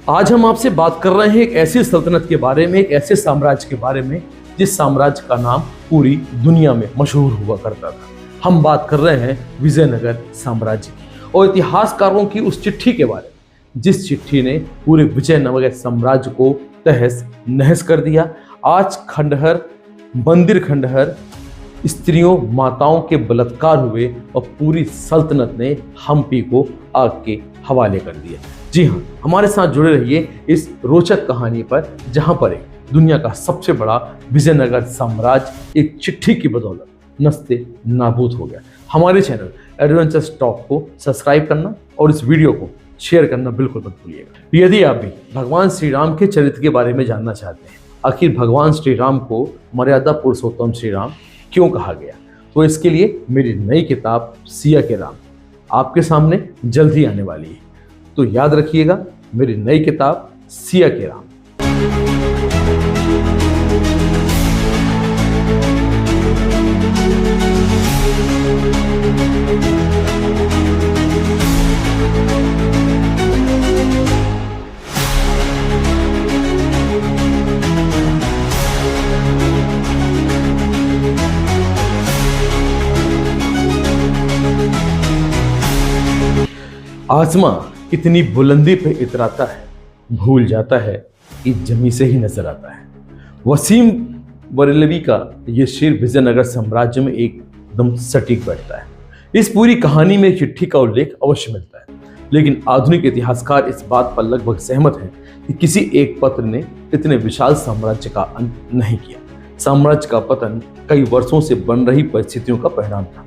आज हम आपसे बात कर रहे हैं एक ऐसी सल्तनत के बारे में, एक ऐसे साम्राज्य के बारे में जिस साम्राज्य का नाम पूरी दुनिया में मशहूर हुआ करता था। हम बात कर रहे हैं विजयनगर साम्राज्य की और इतिहासकारों की उस चिट्ठी के बारे में जिस चिट्ठी ने पूरे विजयनगर साम्राज्य को तहस नहस कर दिया। आज खंडहर, मंदिर खंडहर, स्त्रियों माताओं के बलात्कार हुए और पूरी सल्तनत ने हम्पी को आग के हवाले कर दिया। जी हाँ, हमारे साथ जुड़े रहिए इस रोचक कहानी पर, जहां पर एक दुनिया का सबसे बड़ा विजयनगर साम्राज्य एक चिट्ठी की बदौलत नस्ते नाबूद हो गया। हमारे चैनल एडवेंचर्स टॉक को सब्सक्राइब करना और इस वीडियो को शेयर करना बिल्कुल मत भूलिएगा। यदि आप भी भगवान श्री राम के चरित्र के बारे में जानना चाहते हैं, आखिर भगवान श्री राम को मर्यादा पुरुषोत्तम श्री राम क्यों कहा गया, तो इसके लिए मेरी नई किताब सिया के राम आपके सामने जल्द ही आने वाली है। तो याद रखिएगा, मेरी नई किताब सिया के राम। आसमां इतनी बुलंदी पे इतराता है, भूल जाता है कि जमी से ही नजर आता है। वसीम बरेलवी का ये शेर विजयनगर साम्राज्य में एकदम सटीक बैठता है। इस पूरी कहानी में चिट्ठी का उल्लेख अवश्य मिलता है, लेकिन आधुनिक इतिहासकार इस बात पर लगभग सहमत हैं कि किसी एक पत्र ने इतने विशाल साम्राज्य का अंत नहीं किया। साम्राज्य का पतन कई वर्षों से बन रही परिस्थितियों का परिणाम था।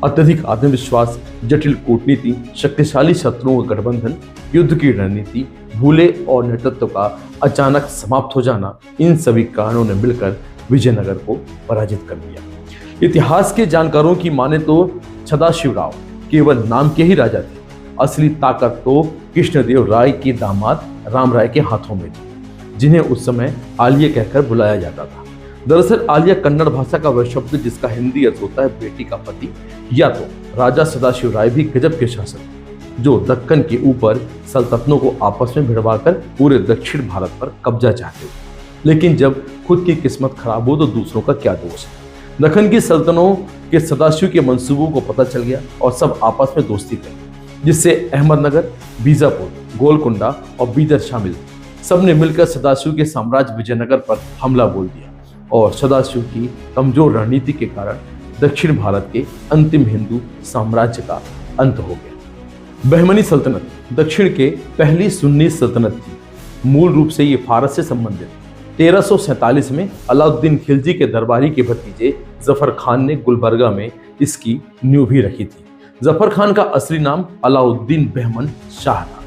अत्यधिक आत्मविश्वास, जटिल कूटनीति, शक्तिशाली शत्रुओं का गठबंधन, युद्ध की रणनीति, भूले और नेतृत्व का अचानक समाप्त हो जाना, इन सभी कारणों ने मिलकर विजयनगर को पराजित कर दिया। इतिहास के जानकारों की माने तो सदाशिवराव केवल नाम के ही राजा थे। असली ताकत तो कृष्णदेव राय के दामाद राम राय के हाथों में थी, जिन्हें उस समय आलिया कहकर बुलाया जाता था। दरअसल आलिया कन्नड़ भाषा का वह शब्द जिसका हिंदी अर्थ होता है बेटी का पति, या तो राजा सदाशिव राय भी गजब के शासक जो दक्कन के ऊपर सल्तनतों को आपस में भिड़वाकर पूरे दक्षिण भारत पर कब्जा चाहते थे। लेकिन जब खुद की किस्मत खराब हो तो दूसरों का क्या दोष है। दक्कन की सल्तनतों के सदाशिव के मंसूबों को पता चल गया और सब आपस में दोस्ती कर, जिससे अहमदनगर, बीजापुर, गोलकुंडा और बीदर शामिल सबने मिलकर सदाशिव के साम्राज्य विजयनगर पर हमला बोल दिया और सदाशिव की कमजोर रणनीति के कारण दक्षिण भारत के अंतिम हिंदू साम्राज्य का अंत हो गया। बहमनी सल्तनत दक्षिण के पहली सुन्नी सल्तनत थी। मूल रूप से ये फारस से संबंधित। 1347 में अलाउद्दीन खिलजी के दरबारी के भतीजे जफर खान ने गुलबर्गा में इसकी नींव भी रखी थी। जफर खान का असली नाम अलाउद्दीन बहमन शाह था,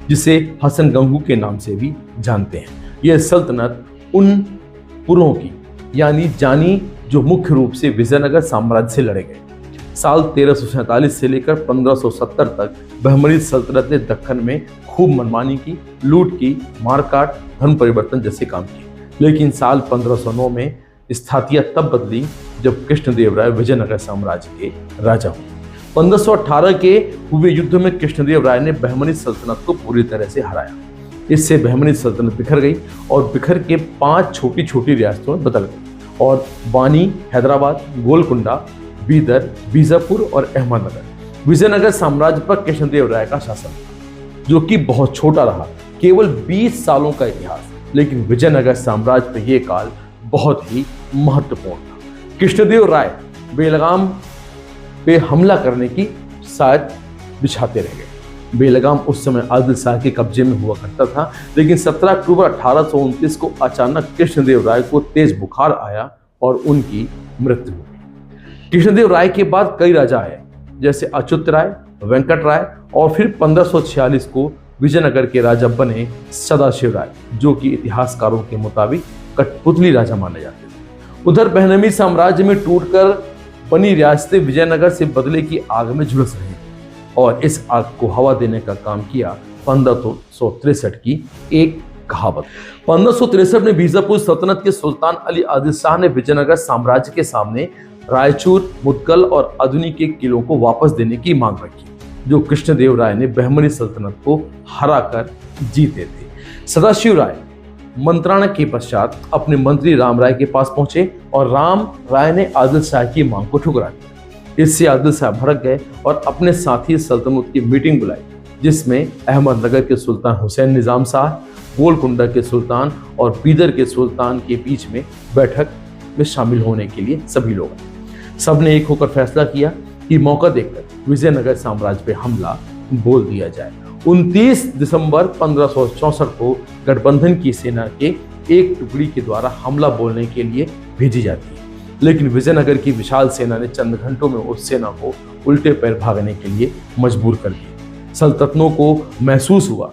जिसे हसन गंगू के नाम से भी जानते हैं। यह सल्तनत उन पुरों की यानी जानी जो मुख्य रूप से विजयनगर साम्राज्य से लड़े गए। साल 1347 से लेकर 1570 तक बहमनी सल्तनत ने दक्कन में खूब मनमानी की, लूट की, मारकाट, धर्म परिवर्तन जैसे काम किए। लेकिन साल 1509 में स्थितियां तब बदली जब कृष्णदेव राय विजयनगर साम्राज्य के राजा हुए। 1518 के हुए युद्ध में कृष्णदेव राय ने बहमनी सल्तनत को पूरी तरह से हराया। इससे बहमनी सल्तनत बिखर गई और बिखर के 5 छोटी छोटी रियासतों में बदल गई और बानी, हैदराबाद, गोलकुंडा, बीदर, बीजापुर और अहमदनगर। विजयनगर साम्राज्य पर कृष्णदेव राय का शासन था, जो कि बहुत छोटा रहा, केवल 20 सालों का इतिहास। लेकिन विजयनगर साम्राज्य पर यह काल बहुत ही महत्वपूर्ण था। कृष्णदेव राय बेलगाम पे हमला करने की साज बिछाते रह गए। बेलगाम उस समय आदिल शाह के कब्जे में हुआ करता था, लेकिन 17 अक्टूबर 1829 को अचानक कृष्णदेव राय को तेज बुखार आया और उनकी मृत्यु हो गई। कृष्णदेव राय के बाद कई राजा आए, जैसे अच्युत राय, वेंकट राय और फिर 1546 को विजयनगर के राजा बने सदाशिव राय, जो कि इतिहासकारों के मुताबिक कठपुतली राजा माने जाते थे। उधर बहमनी साम्राज्य में टूटकर बनी रियासतें विजयनगर से बदले की आग में झुलस रही और इस आग को हवा देने का काम किया 1563 की एक कहावत। 1563 में बीजापुर सल्तनत के सुल्तान अली आदिल शाह ने विजयनगर साम्राज्य के सामने रायचूर, मुदगल और अदुनी के किलों को वापस देने की मांग रखी, जो कृष्णदेव राय ने बहमनी सल्तनत को हराकर जीते थे। सदाशिव राय मंत्रणा के पश्चात अपने मंत्री राम राय के पास पहुंचे और राम राय ने आदिल शाह की मांग को ठुकरा दिया। इससे आदिल शाह भड़क गए और अपने साथी सल्तनत की मीटिंग बुलाई, जिसमें अहमदनगर के सुल्तान हुसैन निजाम शाह, गोलकुंडा के सुल्तान और बीदर के सुल्तान के बीच में बैठक में शामिल होने के लिए सभी लोग आए। सबने एक होकर फैसला किया कि मौका देखकर विजयनगर साम्राज्य पे हमला बोल दिया जाए। 29 दिसंबर 1564 को गठबंधन की सेना के एक टुकड़ी के द्वारा हमला बोलने के लिए भेजी जाती है, लेकिन विजयनगर की विशाल सेना ने चंद घंटों में उस सेना को उल्टे पैर भागने के लिए मजबूर कर दिया। सल्तनतों को महसूस हुआ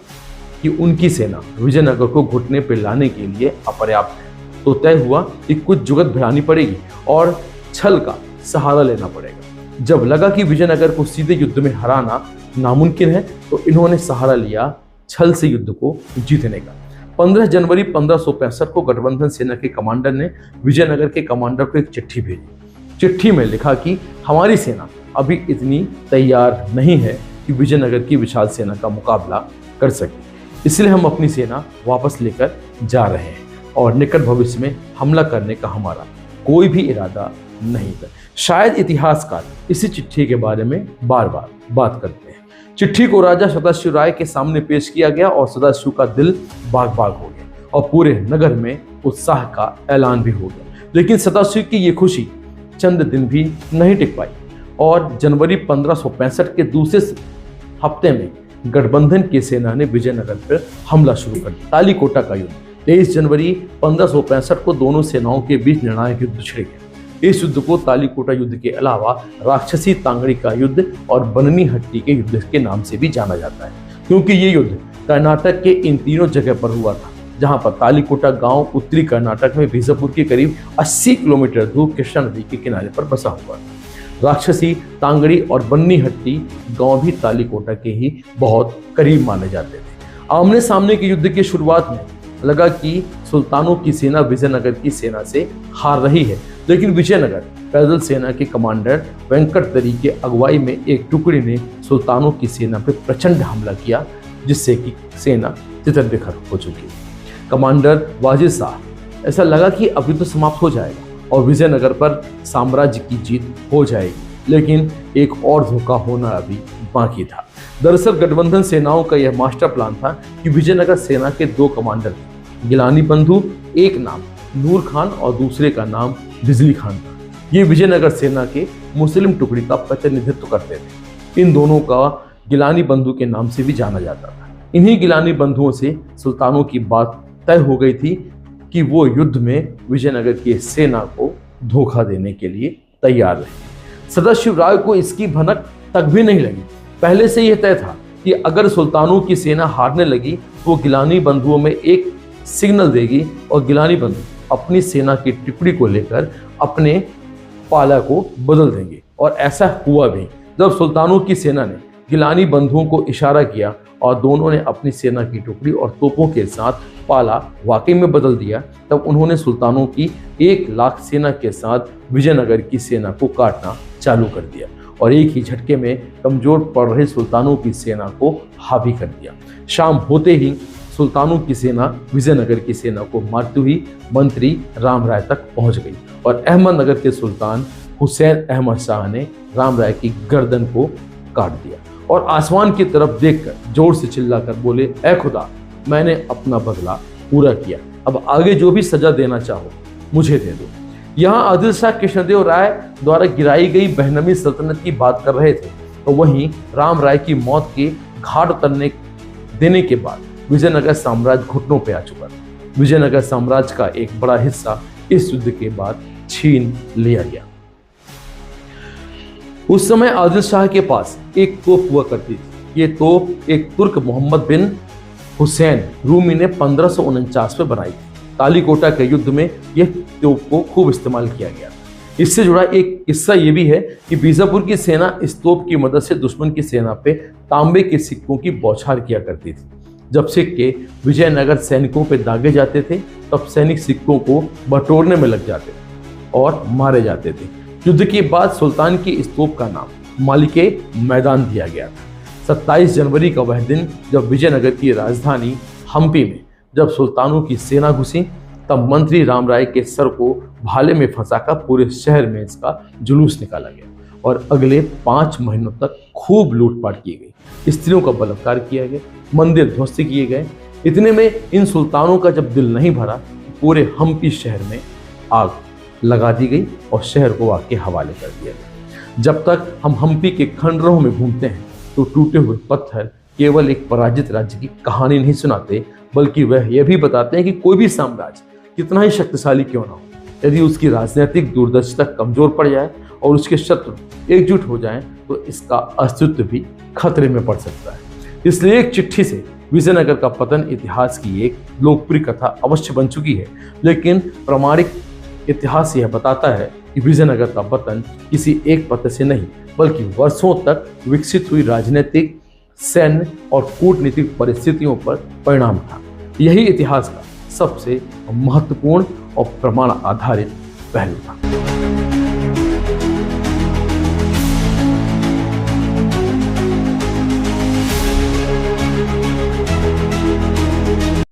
कि उनकी सेना विजयनगर को घुटने पर लाने के लिए अपर्याप्त है, तो तय हुआ कि कुछ जुगत भिड़ानी पड़ेगी और छल का सहारा लेना पड़ेगा। जब लगा कि विजयनगर को सीधे युद्ध में हराना नामुमकिन है, तो इन्होंने सहारा लिया छल से युद्ध को जीतने का। 15 जनवरी 1565 को गठबंधन सेना के कमांडर ने विजयनगर के कमांडर को एक चिट्ठी भेजी। चिट्ठी में लिखा कि हमारी सेना अभी इतनी तैयार नहीं है कि विजयनगर की विशाल सेना का मुकाबला कर सके, इसलिए हम अपनी सेना वापस लेकर जा रहे हैं और निकट भविष्य में हमला करने का हमारा कोई भी इरादा नहीं था। शायद इतिहासकार इसी चिट्ठी के बारे में बार बार बात करते हैं। चिट्ठी को राजा सदाशिव राय के सामने पेश किया गया और सदाशिव का दिल बाग बाग हो गया और पूरे नगर में उत्साह का ऐलान भी हो गया। लेकिन सदाशिव की ये खुशी चंद दिन भी नहीं टिक पाई और जनवरी 1565 के दूसरे हफ्ते में गठबंधन की सेना ने विजयनगर पर हमला शुरू कर दिया। तालीकोटा का युद्ध 23 जनवरी 1565 को दोनों सेनाओं के बीच निर्णायक युद्ध छिड़ गया। इस युद्ध को तालीकोटा युद्ध के अलावा राक्षसी तांगड़ी का युद्ध और बननी हट्टी के युद्ध के नाम से भी जाना जाता है, क्योंकि ये युद्ध कर्नाटक के इन तीनों जगह पर हुआ था, जहां पर तालीकोटा गांव उत्तरी कर्नाटक में बीजापुर के करीब 80 किलोमीटर दूर कृष्णा नदी के किनारे पर बसा हुआ है। राक्षसी तांगड़ी और बननी हट्टी गांव भी तालीकोटा के ही बहुत करीब माने जाते थे। आमने सामने के युद्ध की शुरुआत में लगा कि सुल्तानों की सेना विजयनगर की सेना से हार रही है, लेकिन विजयनगर पैदल सेना के कमांडर वेंकट दरी के अगुवाई में एक टुकड़ी ने सुल्तानों की सेना पर प्रचंड हमला किया, जिससे कि सेना तितर बिखर हो चुकी। कमांडर वाजिद शाह ऐसा लगा कि अभी तो समाप्त हो जाएगा और विजयनगर पर साम्राज्य की जीत हो जाएगी, लेकिन एक और धोखा होना अभी बाकी था। दरअसल गठबंधन सेनाओं का यह मास्टर प्लान था कि विजयनगर सेना के दो कमांडर थे। गिलानी बंधु, एक नाम नूर खान और दूसरे का नाम बिजली खान था। ये विजयनगर सेना के मुस्लिम टुकड़ी का प्रतिनिधित्व करते थे। इन दोनों का गिलानी बंधु के नाम से भी जाना जाता था। इन्हीं गिलानी बंधुओं से सुल्तानों की बात तय हो गई थी कि वो युद्ध में विजयनगर की सेना को धोखा देने के लिए तैयार रहे। सदाशिव राय को इसकी भनक तक भी नहीं लगी। पहले से यह तय था कि अगर सुल्तानों की सेना हारने लगी तो गिलानी बंधुओं में एक सिग्नल देगी और गिलानी बंधु अपनी सेना की टुकड़ी को लेकर अपने पाला को बदल देंगे। और ऐसा हुआ भी। जब सुल्तानों की सेना ने गिलानी बंधुओं को इशारा किया और दोनों ने अपनी सेना की टुकड़ी और तोपों के साथ पाला वाकई में बदल दिया, तब उन्होंने सुल्तानों की 1 लाख सेना के साथ विजयनगर की सेना को काटना चालू कर दिया और एक ही झटके में कमजोर पड़ रहे सुल्तानों की सेना को हावी कर दिया। शाम होते ही सुल्तानों की सेना विजयनगर की सेना को मारती हुई मंत्री राम राय तक पहुंच गई और अहमदनगर के सुल्तान हुसैन अहमद शाह ने राम राय की गर्दन को काट दिया और आसमान की तरफ देखकर जोर से चिल्लाकर बोले, ऐ खुदा, मैंने अपना बदला पूरा किया, अब आगे जो भी सजा देना चाहो मुझे दे दो। यहाँ आदिल शाह कृष्णदेव राय द्वारा गिराई गई बहनमी सल्तनत की बात कर रहे थे, तो वहीं राम राय की मौत के घाट उतरने देने के बाद विजयनगर साम्राज्य घुटनों पे आ चुका था। विजयनगर साम्राज्य का एक बड़ा हिस्सा इस युद्ध के बाद छीन लिया गया। उस समय आदिल शाह के पास एक तोप हुआ करती थी। ये तोप एक तुर्क मोहम्मद बिन हुसैन रूमी ने 1549 में बनाई थी। तालीकोटा के युद्ध में यह तोप को खूब इस्तेमाल किया गया। इससे जुड़ा एक किस्सा ये भी है कि बीजापुर की सेना इस तोप की मदद से दुश्मन की सेना पे तांबे के सिक्कों की बौछार किया करती थी। जब सिक्के विजयनगर सैनिकों पे दागे जाते थे, तब सैनिक सिक्कों को बटोरने में लग जाते थे और मारे जाते थे। युद्ध के बाद सुल्तान की इस तोप का नाम मालिके मैदान दिया गया था। 27 जनवरी का वह दिन जब विजयनगर की राजधानी हम्पी में जब सुल्तानों की सेना घुसी तब मंत्री राम राय के सर को भाले में फंसाकर पूरे शहर में इसका जुलूस निकाला गया और अगले 5 महीनों तक खूब लूटपाट की गई, स्त्रियों का बलात्कार किया गया, मंदिर ध्वस्त किए गए। इतने में इन सुल्तानों का जब दिल नहीं भरा, पूरे हम्पी शहर में आग लगा दी गई और शहर को आग के हवाले कर दिया गया। जब तक हम हम्पी के खंडरों में घूमते हैं तो टूटे हुए पत्थर केवल एक पराजित राज्य की कहानी नहीं सुनाते, बल्कि वह यह भी बताते हैं कि कोई भी साम्राज्य कितना ही शक्तिशाली क्यों ना हो, यदि उसकी राजनीतिक दूरदर्शिता कमजोर पड़ जाए और उसके शत्रु एकजुट हो जाएं तो इसका अस्तित्व भी खतरे में पड़ सकता है। इसलिए एक चिट्ठी से विजयनगर का पतन इतिहास की एक लोकप्रिय कथा अवश्य बन चुकी है, लेकिन प्रामाणिक इतिहास यह बताता है कि विजयनगर का पतन किसी एक पत्र से नहीं बल्कि वर्षों तक विकसित हुई राजनीतिक, सैन्य और कूटनीतिक परिस्थितियों पर परिणाम था। यही इतिहास का सबसे महत्वपूर्ण और प्रमाण आधारित पहलू था।